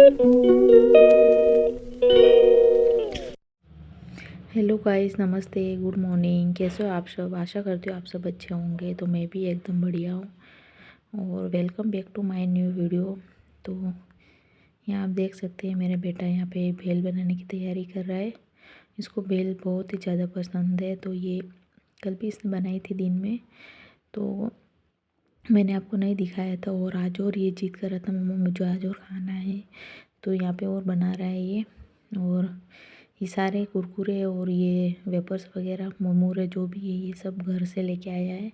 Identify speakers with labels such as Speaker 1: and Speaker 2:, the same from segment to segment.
Speaker 1: Hello guys, नमस्ते, good morning. कैसे हो आप सब? आशा करती हूँ आप सब अच्छे होंगे। तो मैं भी एकदम बढ़िया हूँ और welcome back to my new video. तो यहाँ आप देख सकते हैं मेरा बेटा यहाँ पे भेल बनाने की तैयारी कर रहा है। इसको भेल बहुत ही ज़्यादा पसंद है। तो ये कल भी इसने बनाई थी दिन में, तो मैंने आपको नहीं दिखाया था। और आज और ये जिद कर रहा था, मम्मा मुझे आज और खाना है। तो यहाँ पे और बना रहा है ये। और ये सारे कुरकुरे और ये वेपर्स वगैरह मुरमुरे जो भी है ये सब घर से लेके आया है।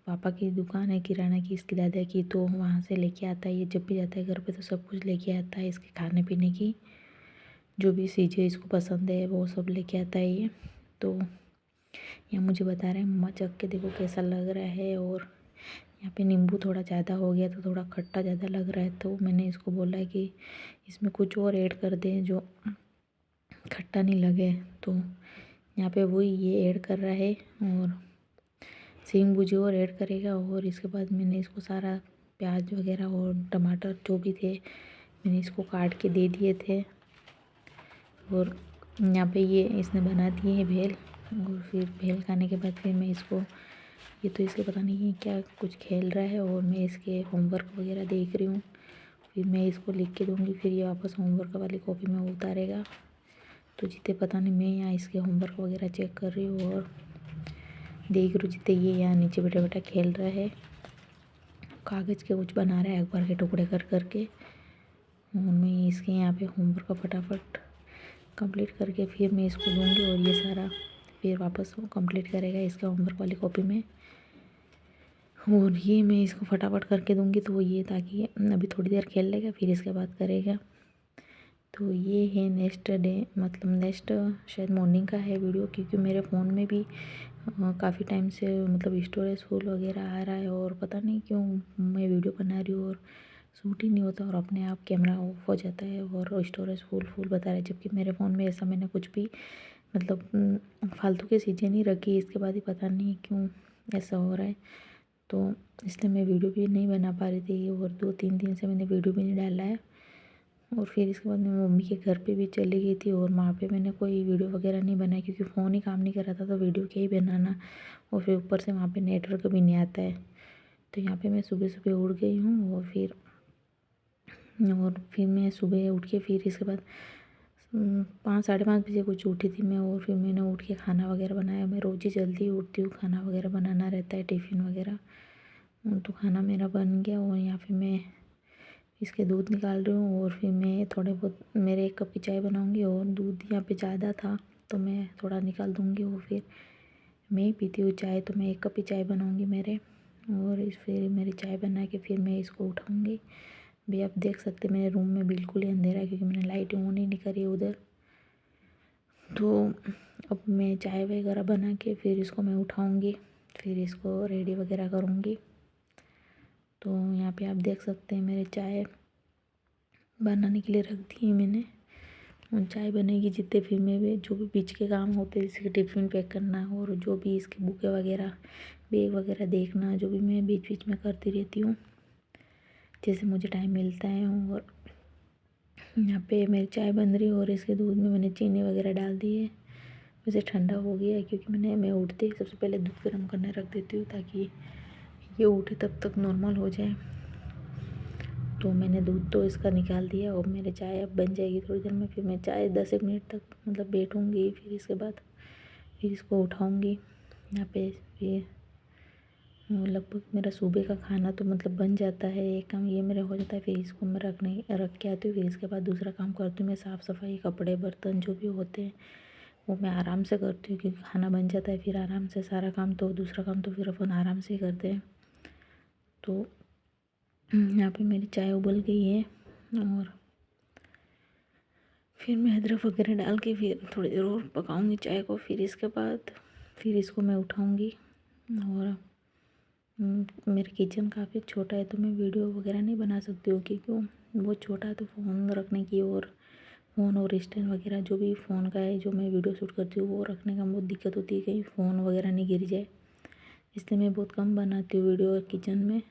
Speaker 1: पापा की दुकान है किराना की, इसकी दादा की, तो वहाँ से लेके आता है। ये जब भी जाता है घर पे तो सब कुछ लेके आता है इसके खाने पीने की, जो भी चीज़ें इसको पसंद है वो सब लेके आता है ये। तो यहाँ मुझे बता रहे हैं, मम्मा चख के देखो कैसा लग रहा है। और यहाँ पे नींबू थोड़ा ज़्यादा हो गया, तो थोड़ा खट्टा ज़्यादा लग रहा है। तो मैंने इसको बोला है कि इसमें कुछ और ऐड कर दें जो खट्टा नहीं लगे। तो यहाँ पे वही ये ऐड कर रहा है और सींग भुजी और ऐड करेगा। और इसके बाद मैंने इसको सारा प्याज वगैरह और टमाटर जो भी थे मैंने इसको काट के दे दिए थे। और यहाँ पे ये इसने बना दिए हैं भेल। और फिर भेल खाने के बाद फिर मैं इसको, ये तो इसके पता नहीं है क्या कुछ खेल रहा है और मैं इसके होमवर्क वगैरह देख रही हूँ। फिर मैं इसको लिख के दूँगी, फिर ये वापस होमवर्क वाली कॉपी में उतारेगा। तो जितने पता नहीं, मैं यहाँ इसके होमवर्क वगैरह चेक कर रही हूँ और देख रही हूँ जितने ये यहाँ नीचे बैठा बैठा खेल रहा है, कागज़ के कुछ बना रहा है अखबार के टुकड़े कर करके। और मैं इसके यहाँ पे होमवर्क फटाफट कंप्लीट करके फिर मैं इसको दूँगी। और ये सारा फिर वापस वो कंप्लीट करेगा इसके होमवर्क वाली कॉपी में। और ये मैं इसको फटाफट करके दूँगी तो ये, ताकि अभी थोड़ी देर खेल लेगा फिर इसके बाद करेगा। तो ये है नेक्स्ट डे, मतलब नेक्स्ट शायद मॉर्निंग का है वीडियो, क्योंकि मेरे फ़ोन में भी काफ़ी टाइम से मतलब स्टोरेज फुल वगैरह आ रहा है। और पता नहीं क्यों मैं वीडियो बना रही हूँ और शूट ही नहीं होता और अपने आप कैमरा ऑफ हो जाता है और स्टोरेज फुल बता रहा है। जबकि मेरे फ़ोन में ऐसा मैंने कुछ भी मतलब फालतू की चीज़ें नहीं रखी, इसके बाद ही पता नहीं क्यों ऐसा हो रहा है। तो इसलिए मैं वीडियो भी नहीं बना पा रही थी और 2-3 दिन से मैंने वीडियो भी नहीं डाला है। और फिर इसके बाद मैं मम्मी के घर पे भी चली गई थी और वहाँ पे मैंने कोई वीडियो वगैरह नहीं बनाई, क्योंकि फ़ोन ही काम नहीं कर रहा था तो वीडियो क्या ही बनाना। और फिर ऊपर से वहाँ पे नेटवर्क भी नहीं आता है। तो यहाँ पे मैं सुबह सुबह उठ गई हूँ और फिर मैं सुबह उठ के फिर इसके बाद 5-5:30 बजे कुछ उठी थी मैं। और फिर मैंने उठ के खाना वगैरह बनाया। मैं रोज़ ही जल्दी उठती हूँ, खाना वगैरह बनाना रहता है, टिफ़िन वगैरह। तो खाना मेरा बन गया और यहाँ पे मैं इसके दूध निकाल रही हूँ। और फिर मैं थोड़े बहुत, मेरे 1 कप की चाय बनाऊँगी और दूध यहाँ पे ज़्यादा था तो मैं थोड़ा निकाल दूँगी। और फिर मैं ही पीती हूँ चाय, तो मैं 1 कप ही चाय बनाऊँगी मेरे। और फिर मेरी चाय बना के फिर मैं इसको उठाऊँगी। भी आप देख सकते हैं मेरे रूम में बिल्कुल ही अंधेरा है, क्योंकि मैंने लाइट ऑन ही नहीं करी उधर। तो अब मैं चाय वगैरह बना के फिर इसको मैं उठाऊँगी, फिर इसको रेडी वगैरह करूँगी। तो यहाँ पे आप देख सकते हैं मेरे चाय बनाने के लिए रख दी है मैंने। और चाय बनेगी जितने फिर में भी जो भी बीच के काम होते हैं, जैसे टिफ़िन पैक करना और जो भी इसके बुके वगैरह, बैग वगैरह देखना, जो भी मैं बीच बीच में करती रहती हूँ जैसे मुझे टाइम मिलता है। और यहाँ पे मेरी चाय बन रही है और इसके दूध में मैंने चीनी वगैरह डाल दी है। वैसे ठंडा हो गया है, क्योंकि मैं उठते ही सबसे पहले दूध गर्म करने रख देती हूँ ताकि ये उठे तब तक नॉर्मल हो जाए। तो मैंने दूध तो इसका निकाल दिया और मेरी चाय अब बन जाएगी थोड़ी देर में। फिर मैं चाय 10 मिनट तक मतलब बैठूँगी, फिर इसके बाद फिर इसको उठाऊँगी। यहाँ पे फिर लगभग मेरा सुबह का खाना तो मतलब बन जाता है, एक काम ये मेरा हो जाता है। फिर इसको मैं रख के आती हूँ। फिर इसके बाद दूसरा काम करती हूँ मैं, साफ़ सफाई, कपड़े बर्तन जो भी होते हैं वो मैं आराम से करती हूँ, क्योंकि खाना बन जाता है फिर आराम से सारा काम। तो दूसरा काम तो फिर अपन आराम से ही करते हैं। तो यहाँ पे मेरी चाय उबल गई है और फिर मैं अदरक वगैरह डाल के फिर थोड़ी देर और पकाऊंगी चाय को। फिर इसके बाद फिर इसको मैं उठाऊंगी। और मेरा किचन काफ़ी छोटा है तो मैं वीडियो वगैरह नहीं बना सकती हूँ, क्योंकि वो छोटा है। तो फ़ोन रखने की और फ़ोन और स्टैंड वगैरह जो भी फ़ोन का है जो मैं वीडियो शूट करती हूँ वो रखने का बहुत दिक्कत होती है, कहीं फ़ोन वगैरह नहीं गिर जाए। इसलिए मैं बहुत कम बनाती हूँ वीडियो किचन में,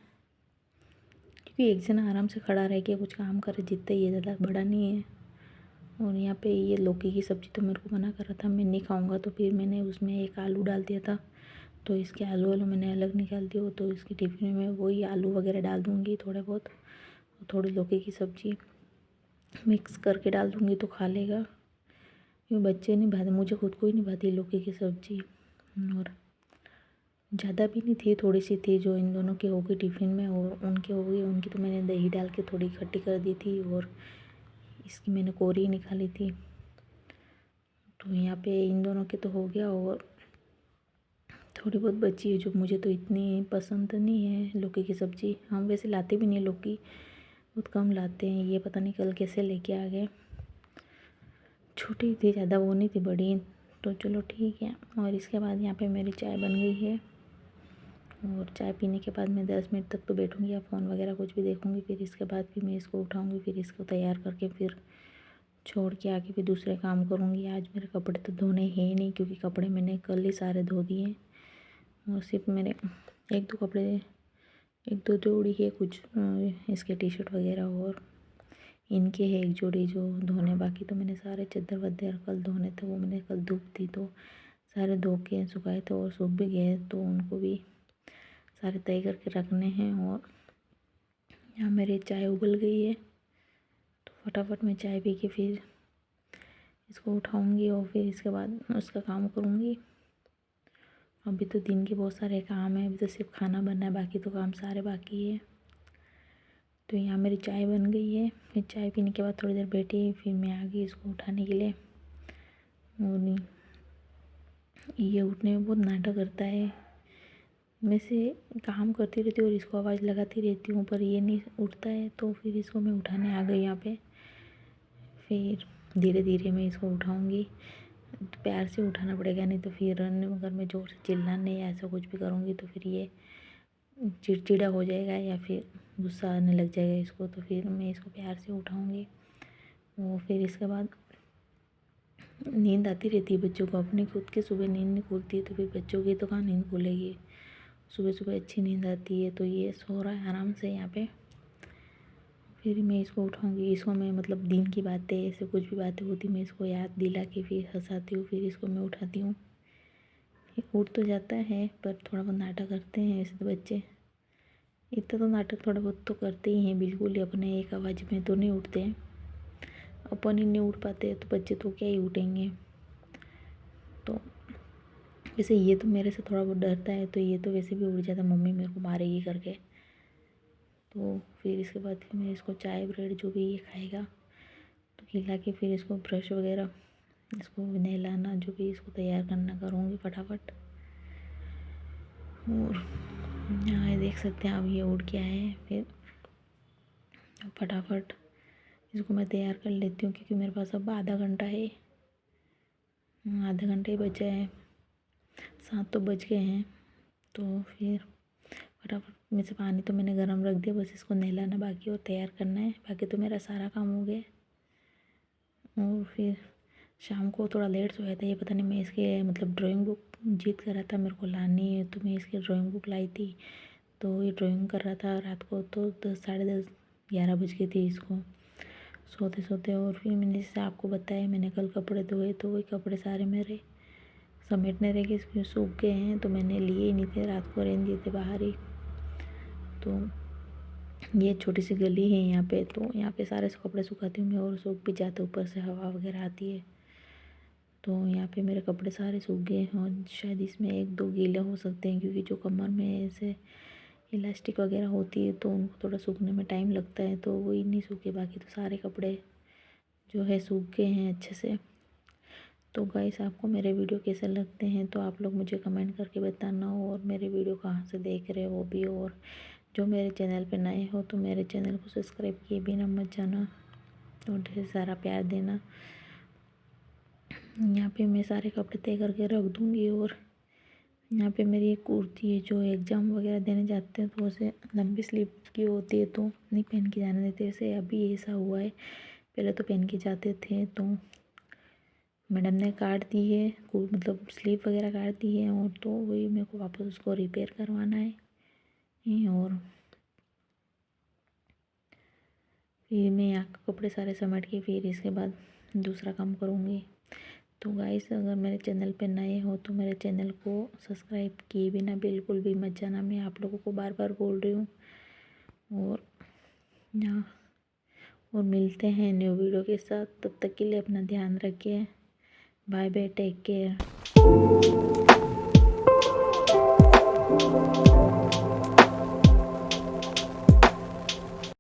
Speaker 1: क्योंकि एक जना आराम से खड़ा रह के कुछ काम करे जितना, ये ज़्यादा बड़ा नहीं है। और यहाँ पे ये लौकी की सब्ज़ी तो मेरे को मना करा था, मैं नहीं खाऊंगा, तो फिर मैंने उसमें एक आलू डाल दिया था। तो इसके आलू वालू मैंने अलग निकाल दिया। तो इसकी टिफ़िन में वही आलू वगैरह डाल दूँगी थोड़े बहुत, थोड़ी लौकी की सब्ज़ी मिक्स करके डाल दूँगी तो खा लेगा। क्योंकि बच्चे नहीं भाते, मुझे खुद को ही नहीं भाती लौकी की सब्ज़ी। और ज़्यादा भी नहीं थी, थोड़ी सी थी जो इन दोनों की होगी टिफ़िन में, और उनके हो गई। उनकी तो मैंने दही डाल के थोड़ी खट्टी कर दी थी, और इसकी मैंने कोरी निकाली थी। तो यहाँ पे इन दोनों के तो हो गया, और थोड़ी बहुत बची है जो मुझे तो इतनी पसंद नहीं है लौकी की सब्ज़ी। हम वैसे लाते भी नहीं लौकी, बहुत कम लाते हैं। ये पता नहीं कल कैसे लेके आ गए, छोटी थी, ज़्यादा वो नहीं थी बड़ी। तो चलो ठीक है। और इसके बाद यहाँ पे मेरी चाय बन गई है, और चाय पीने के बाद मैं 10 मिनट तक तो बैठूँगी या फ़ोन वगैरह कुछ भी देखूँगी। फिर इसके बाद फिर मैं इसको उठाऊँगी, फिर इसको तैयार करके फिर छोड़ के आके फिर दूसरे काम करूँगी। आज मेरे कपड़े तो धोने हैं नहीं, क्योंकि कपड़े मैंने कल ही सारे धो दिए हैं। और सिर्फ मेरे एक दो कपड़े, एक दो जोड़ी है कुछ इसके टी शर्ट वगैरह, और इनके है एक जोड़ी जो धोने। बाकी तो मैंने सारे चादर वदर कल धोने थे, वो मैंने कल धूप थी तो सारे धो के सुखाए थे, और सूख भी गए, तो उनको भी सारे तय करके रखने हैं। और यहाँ मेरी चाय उबल गई है, तो फटाफट मैं चाय पी के फिर इसको उठाऊँगी, और फिर इसके बाद उसका काम करूँगी। अभी तो दिन के बहुत सारे काम हैं, अभी तो सिर्फ खाना बनना है, बाकी तो काम सारे बाकी है। तो यहाँ मेरी चाय बन गई है। फिर चाय पीने के बाद थोड़ी देर बैठी, फिर मैं आ गई इसको उठाने के लिए। और ये उठने में बहुत नाटक करता है। मैं से काम करती रहती हूँ और इसको आवाज़ लगाती रहती हूँ, पर ये नहीं उठता है। तो फिर इसको मैं उठाने आ गई यहाँ पे। फिर धीरे धीरे मैं इसको उठाऊँगी, तो प्यार से उठाना पड़ेगा, नहीं तो फिर अगर मैं ज़ोर से चिल्लाने या ऐसा कुछ भी करूँगी तो फिर ये चिड़चिड़ा हो जाएगा या फिर गुस्सा आने लग जाएगा इसको। तो फिर मैं इसको प्यार से उठाऊँगी। और फिर इसके बाद नींद आती रहती है बच्चों को, अपनी खुद की सुबह नींद नहीं खुलती, तो फिर बच्चों की तो कहाँ नींद खुलेगी। सुबह सुबह अच्छी नींद आती है। तो ये सो रहा है आराम से यहाँ पे। फिर मैं इसको उठाऊँगी, इसको मैं मतलब दिन की बातें ऐसे कुछ भी बातें होती मैं इसको याद दिला के फिर हंसाती हूँ, फिर इसको मैं उठाती हूँ। उठ तो जाता है, पर थोड़ा बहुत नाटक करते हैं ऐसे तो बच्चे। इतना तो नाटक थोड़ा बहुत तो करते ही हैं, बिल्कुल ही अपने एक आवाज़ में तो नहीं उठते हैं। अपन ही नहीं उठ पाते तो बच्चे तो क्या ही उठेंगे। तो वैसे ये तो मेरे से थोड़ा बहुत डरता है, तो ये तो वैसे भी उठ जाता, मम्मी मेरे को मारेगी करके। तो फिर इसके बाद फिर मैं इसको चाय ब्रेड जो भी ये खाएगा तो खिला के फिर इसको ब्रश वगैरह, इसको नहलाना जो भी इसको तैयार करना करूँगी फटाफट। और यहाँ ये देख सकते हैं आप, ये उठ के आए हैं। फिर फटाफट इसको मैं तैयार कर लेती हूँ, क्योंकि मेरे पास अब आधा घंटा है, आधा घंटे ही बचे हैं, 7 तो बज गए हैं। तो फिर फटाफट में से पानी तो मैंने गर्म रख दिया, बस इसको नहलाना बाकी और तैयार करना है, बाकी तो मेरा सारा काम हो गया। और फिर शाम को थोड़ा लेट सोया था, ये पता नहीं मैं इसके मतलब ड्राइंग बुक जीत कर रहा था मेरे को लानी है, तो मैं इसकी ड्राइंग बुक लाई थी। तो ये ड्राइंग कर रहा था रात को, तो 10 साढ़े 10 11 बज गए थे इसको सोते सोते। और फिर मैंने जैसे आपको बताया, मैंने कल कपड़े धोए, तो वही कपड़े सारे मेरे समेटने रह गए, इसमें सूख गए हैं, तो मैंने लिए ही नहीं थे, रात को रहने दिए थे बाहर ही। तो ये छोटी सी गली है यहाँ पे, तो यहाँ पे सारे कपड़े सुखाती हूँ मैं, और सूख भी जाते, ऊपर से हवा वगैरह आती है। तो यहाँ पे मेरे कपड़े सारे सूख गए हैं, और शायद इसमें एक दो गीले हो सकते हैं, क्योंकि जो कमर में ऐसे इलास्टिक वगैरह होती है तो उनको थोड़ा सूखने में टाइम लगता है, तो वही नहीं सूखे, बाकी तो सारे कपड़े जो है सूख गए हैं अच्छे से। तो गाइस, आपको मेरे वीडियो कैसे लगते हैं तो आप लोग मुझे कमेंट करके बताना, और मेरे वीडियो कहाँ से देख रहे हो वो भी। और जो मेरे चैनल पे नए हो तो मेरे चैनल को सब्सक्राइब किए बिना मत जाना, और ढेर सारा प्यार देना। यहाँ पे मैं सारे कपड़े तय करके रख दूँगी। और यहाँ पे मेरी एक कुर्ती है, जो एग्ज़ाम वगैरह देने जाते हैं तो उसे लंबी स्लीव की होती है तो नहीं पहन के जाने देते, वैसे अभी ऐसा हुआ है, पहले तो पहन के जाते थे। तो मैडम ने काट दी है, मतलब स्लीव वगैरह काट दी है, और तो वही मेरे को वापस उसको रिपेयर करवाना है। और फिर मैं यहाँ के कपड़े सारे समेट के फिर इसके बाद दूसरा काम करूँगी। तो गाइस, अगर मेरे चैनल पे नए हो तो मेरे चैनल को सब्सक्राइब किए बिना बिल्कुल भी मत जाना, मैं आप लोगों को बार बार बोल रही हूँ। और यहाँ और मिलते हैं न्यू वीडियो के साथ, तब तक के लिए अपना ध्यान रखिए। Bye bye, take care.